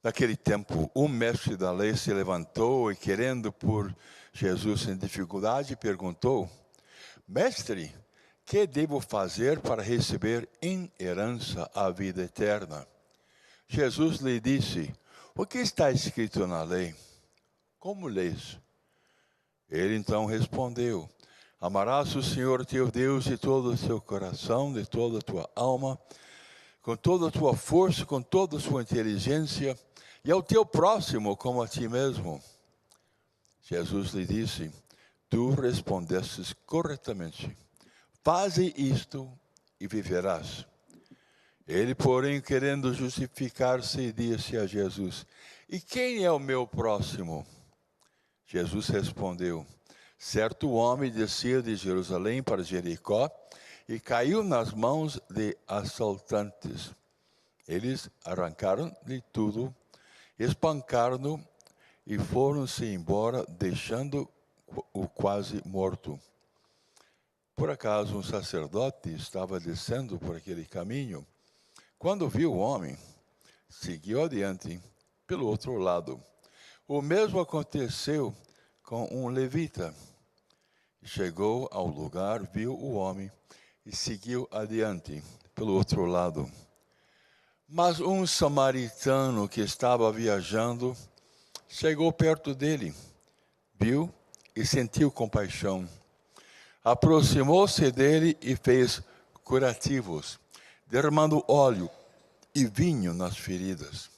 Naquele tempo, um mestre da lei se levantou e, querendo pôr Jesus em dificuldade, perguntou: Mestre, que devo fazer para receber em herança a vida eterna? Jesus lhe disse: O que está escrito na lei? Como lês? Ele então respondeu: Amarás o Senhor teu Deus de todo o teu coração, de toda a tua alma, com toda a tua força, com toda a sua inteligência, e ao teu próximo como a ti mesmo. Jesus lhe disse: Tu respondestes corretamente. Faze isto e viverás. Ele, porém, querendo justificar-se, disse a Jesus: E quem é o meu próximo? Jesus respondeu: Certo homem descia de Jerusalém para Jericó e caiu nas mãos de assaltantes. Eles arrancaram-lhe tudo, espancaram-no e foram-se embora, deixando-o quase morto. Por acaso, um sacerdote estava descendo por aquele caminho. Quando viu o homem, seguiu adiante pelo outro lado. O mesmo aconteceu com um levita. Chegou ao lugar, viu o homem e seguiu adiante pelo outro lado. Mas um samaritano que estava viajando chegou perto dele, viu e sentiu compaixão. Aproximou-se dele e fez curativos, derramando óleo e vinho nas feridas.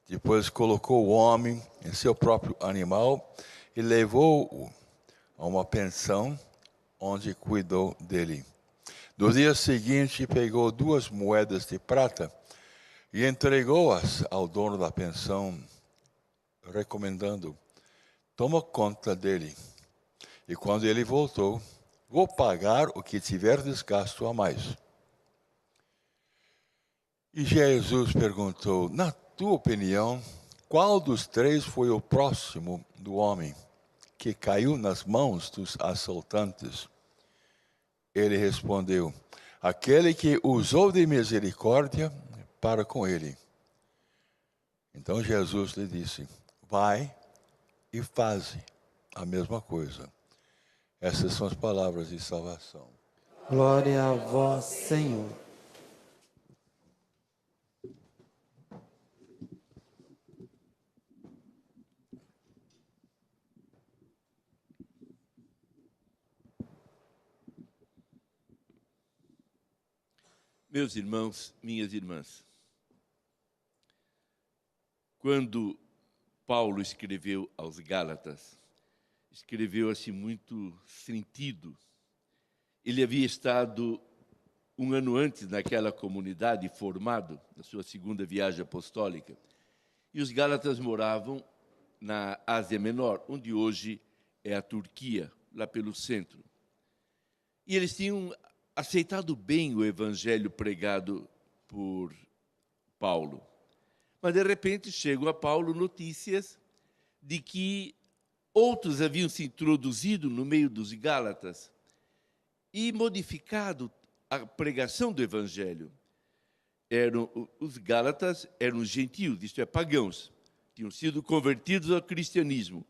Depois colocou o homem em seu próprio animal e levou-o a uma pensão onde cuidou dele. No dia seguinte, pegou 2 moedas de prata e entregou-as ao dono da pensão, recomendando: Toma conta dele. E quando ele voltou, vou pagar o que tiverdes gasto a mais. E Jesus perguntou: Na tua opinião, qual dos 3 foi o próximo do homem que caiu nas mãos dos assaltantes? Ele respondeu: Aquele que usou de misericórdia para com ele. Então Jesus lhe disse: Vai e faze a mesma coisa. Essas são as palavras de salvação. Glória a vós, Senhor. Meus irmãos, minhas irmãs, quando Paulo escreveu aos Gálatas, escreveu assim muito sentido. Ele havia estado 1 ano antes naquela comunidade, formado, na sua segunda viagem apostólica, e os Gálatas moravam na Ásia Menor, onde hoje é a Turquia, lá pelo centro. E eles tinham aceitado bem o evangelho pregado por Paulo. Mas, de repente, chegam a Paulo notícias de que outros haviam se introduzido no meio dos Gálatas e modificado a pregação do evangelho. Os Gálatas eram gentios, isto é, pagãos, tinham sido convertidos ao cristianismo.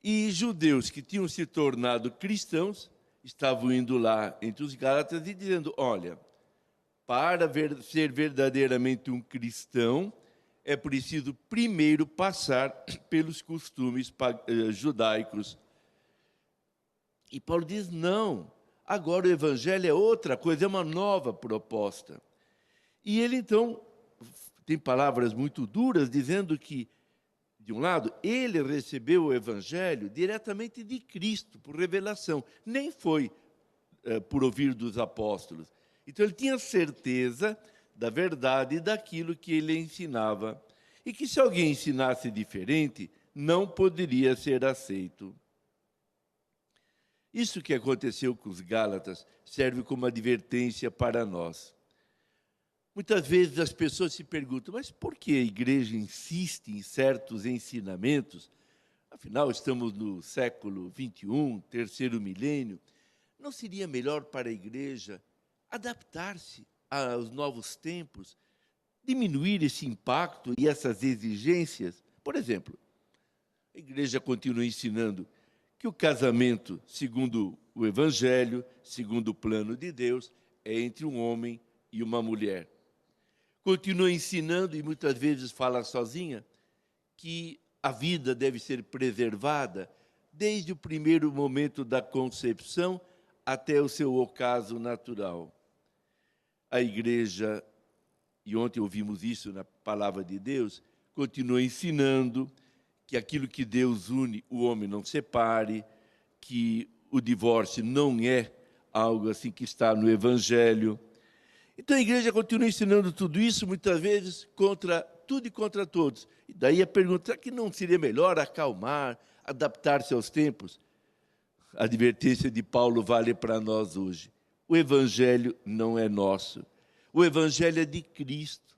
E judeus que tinham se tornado cristãos estavam indo lá entre os Gálatas e dizendo: olha, para ser verdadeiramente um cristão, é preciso primeiro passar pelos costumes judaicos. E Paulo diz: não, agora o evangelho é outra coisa, é uma nova proposta. E ele, então, tem palavras muito duras, dizendo que, de um lado, ele recebeu o evangelho diretamente de Cristo, por revelação. Nem foi por ouvir dos apóstolos. Então, ele tinha certeza da verdade daquilo que ele ensinava. E que se alguém ensinasse diferente, não poderia ser aceito. Isso que aconteceu com os Gálatas serve como advertência para nós. Muitas vezes as pessoas se perguntam: mas por que a igreja insiste em certos ensinamentos? Afinal, estamos no século XXI, terceiro milênio. Não seria melhor para a igreja adaptar-se aos novos tempos, diminuir esse impacto e essas exigências. Por exemplo, a igreja continua ensinando que o casamento, segundo o Evangelho, segundo o plano de Deus, é entre um homem e uma mulher. Continua ensinando, e muitas vezes fala sozinha, que a vida deve ser preservada desde o primeiro momento da concepção até o seu ocaso natural. A igreja, e ontem ouvimos isso na palavra de Deus, continua ensinando que aquilo que Deus une, o homem não separe, que o divórcio não é algo assim que está no Evangelho. Então a igreja continua ensinando tudo isso, muitas vezes, contra tudo e contra todos. E daí a pergunta, será que não seria melhor acalmar, adaptar-se aos tempos? A advertência de Paulo vale para nós hoje. O Evangelho não é nosso. O Evangelho é de Cristo.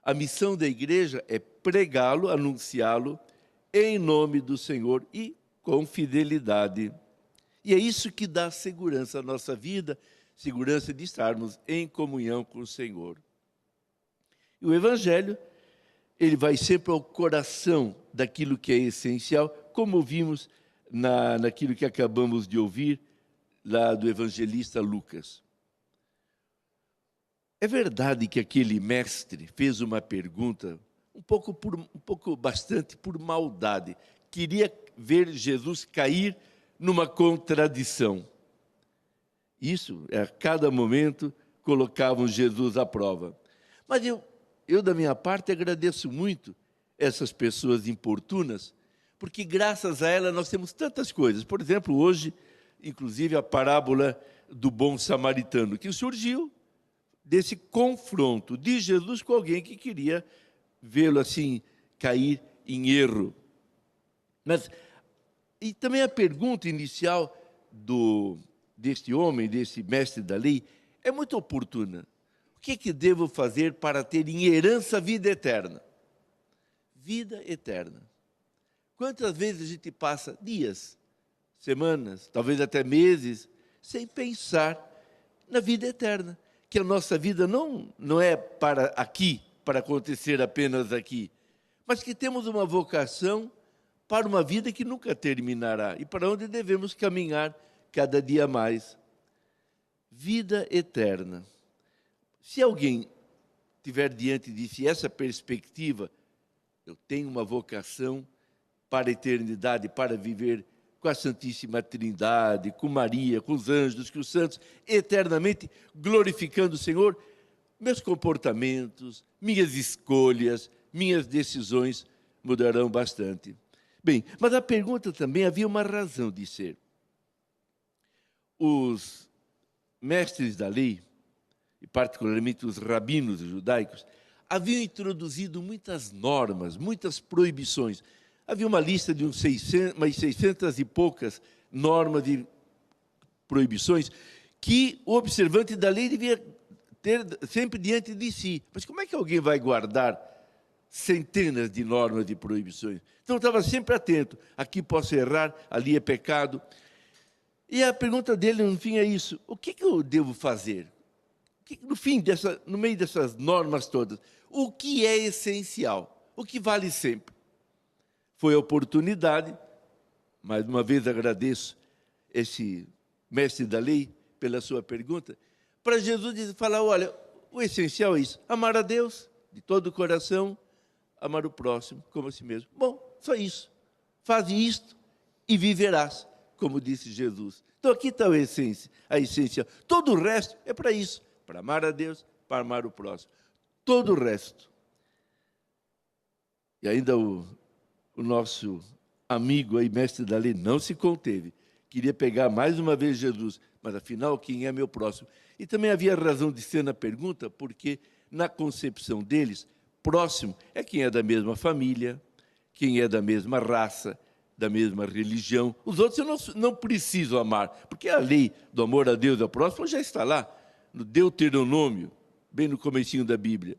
A missão da igreja é pregá-lo, anunciá-lo, em nome do Senhor e com fidelidade. E é isso que dá segurança à nossa vida, segurança de estarmos em comunhão com o Senhor. E o Evangelho, ele vai sempre ao coração daquilo que é essencial, como vimos naquilo que acabamos de ouvir lá do evangelista Lucas. É verdade que aquele mestre fez uma pergunta, bastante por maldade. Queria ver Jesus cair numa contradição. Isso, a cada momento, colocavam Jesus à prova. Mas eu, da minha parte, agradeço muito essas pessoas importunas, porque graças a elas nós temos tantas coisas. Por exemplo, hoje, inclusive, a parábola do bom samaritano, que surgiu desse confronto de Jesus com alguém que queria vê-lo assim, cair em erro. E também a pergunta inicial deste homem, desse mestre da lei, é muito oportuna. O que devo fazer para ter em herança a vida eterna? Vida eterna. Quantas vezes a gente passa dias, semanas, talvez até meses, sem pensar na vida eterna? Que a nossa vida não é para aqui, para acontecer apenas aqui, mas que temos uma vocação para uma vida que nunca terminará e para onde devemos caminhar cada dia mais. Vida eterna. Se alguém tiver diante de si essa perspectiva, eu tenho uma vocação para a eternidade, para viver com a Santíssima Trindade, com Maria, com os anjos, com os santos, eternamente glorificando o Senhor, meus comportamentos, minhas escolhas, minhas decisões mudarão bastante. Bem, mas a pergunta também havia uma razão de ser. Os mestres da lei, e particularmente os rabinos judaicos, haviam introduzido muitas normas, muitas proibições. Havia uma lista de umas 600 e poucas normas e proibições que o observante da lei devia ter sempre diante de si. Mas como é que alguém vai guardar centenas de normas e proibições? Então, eu estava sempre atento. Aqui posso errar, ali é pecado. E a pergunta dele, no fim, é isso. O que eu devo fazer? No meio dessas normas todas, o que é essencial? O que vale sempre? Foi a oportunidade, mais uma vez agradeço esse mestre da lei pela sua pergunta, para Jesus falar, olha, o essencial é isso, amar a Deus de todo o coração, amar o próximo como a si mesmo. Bom, só isso. Faz isto e viverás, como disse Jesus. Então aqui está a essência. Todo o resto é para isso, para amar a Deus, para amar o próximo. Todo o resto. E ainda o nosso amigo aí, mestre da lei, não se conteve. Queria pegar mais uma vez Jesus, mas afinal, quem é meu próximo? E também havia razão de ser na pergunta, porque na concepção deles, próximo é quem é da mesma família, quem é da mesma raça, da mesma religião. Os outros eu não preciso amar, porque a lei do amor a Deus e ao próximo já está lá, no Deuteronômio, bem no comecinho da Bíblia.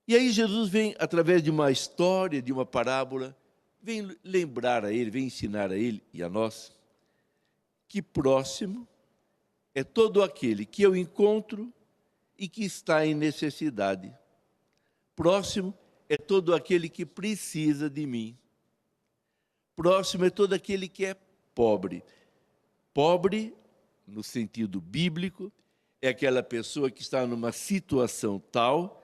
E aí Jesus vem, através de uma história, de uma parábola, vem lembrar a ele, vem ensinar a ele e a nós, que próximo é todo aquele que eu encontro e que está em necessidade. Próximo é todo aquele que precisa de mim. Próximo é todo aquele que é pobre. Pobre, no sentido bíblico, é aquela pessoa que está numa situação tal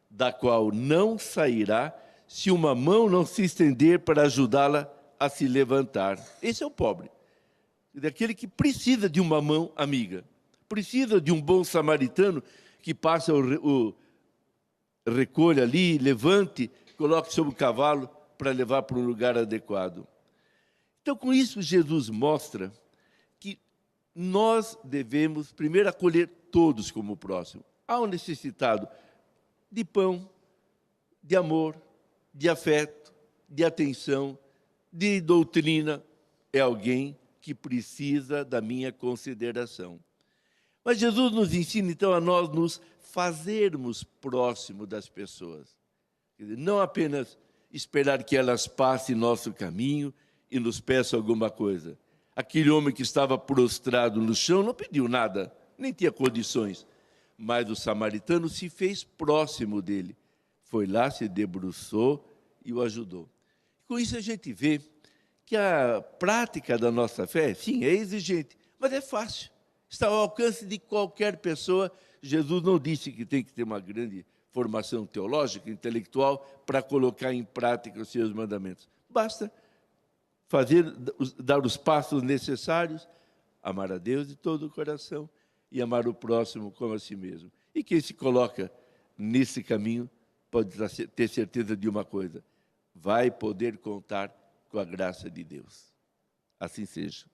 da qual não sairá se uma mão não se estender para ajudá-la a se levantar. Esse é o pobre. Daquele que precisa de uma mão amiga. Precisa de um bom samaritano que passe recolha ali, levante, coloque sobre o cavalo para levar para um lugar adequado. Então, com isso, Jesus mostra que nós devemos primeiro acolher todos como próximo. Há um necessitado de pão, de amor, de afeto, de atenção, de doutrina. É alguém que precisa da minha consideração. Mas Jesus nos ensina, então, a nós nos fazermos próximo das pessoas. Quer dizer, não apenas esperar que elas passem nosso caminho e nos peçam alguma coisa. Aquele homem que estava prostrado no chão não pediu nada, nem tinha condições. Mas o samaritano se fez próximo dele. Foi lá, se debruçou e o ajudou. Com isso a gente vê que a prática da nossa fé, sim, é exigente, mas é fácil. Está ao alcance de qualquer pessoa. Jesus não disse que tem que ter uma grande formação teológica, intelectual, para colocar em prática os seus mandamentos. Basta dar os passos necessários, amar a Deus de todo o coração e amar o próximo como a si mesmo. E quem se coloca nesse caminho pode ter certeza de uma coisa: vai poder contar com a graça de Deus. Assim seja.